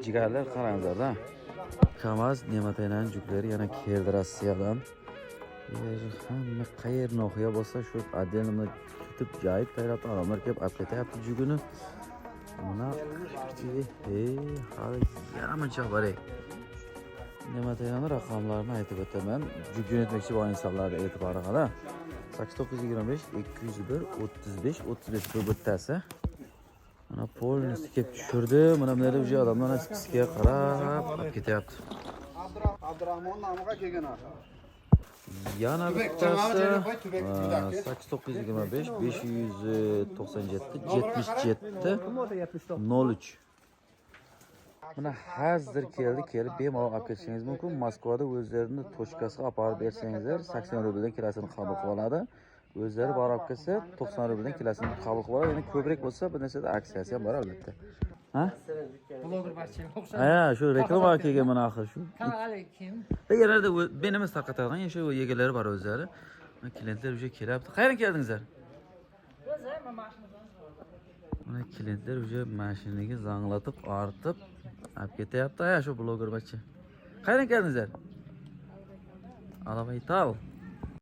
Jigarlar qaranglar-da. KAMAZ Ne'mataylarning juklari yana keldi Rossiyadan. Hamma qayerni o'qiya bo'lsa shu отдельно tutib joyib tayyorlab odamlar kelib olib ketyapti jugini. Mana hali yaramancha bor. Ne'mataylarning raqamlarini aytib o'taman. Jug jo'natmoqchi bo'lgan insonlarga e'tibor qara. 8925 201 35 35 bu bittasi. Mana polni kelib tushirdi. Mana bunday uje odamlar skiga qarab olib ketyapti. Abdurahmon nomiga kelgan aka. Yana bittasi 8925 597 77 03. Mana hozir kelib bemalol olib ketishingiz mumkin. Moskvada o'zlarini toshkasiga olib borib bersangizlar 80 rubldan kilosini qabul qilib oladi. O'zlari borib kelsa 90 rubldan kilosini qabul qilib oladi. Ya'ni ko'proq bo'lsa bir narsada aksiyasi ham bor albatta. Ha? Bloger barchaga o'xshaydi. Ha, shu reklama kelgan mana axir shu. Qanaqa Bu yerlarda benimiz tarqatadigan shu yegalari bor o'zlari. Klientlar уже kelyapti. Qayerdan keldingizlar? O'zim mashinadan. Mana klientlar уже mashinaga zanglatib, ortib olib ketyapti. Ha, shu bloger bacha. Qayerdan keldingizlar? Alavaytal.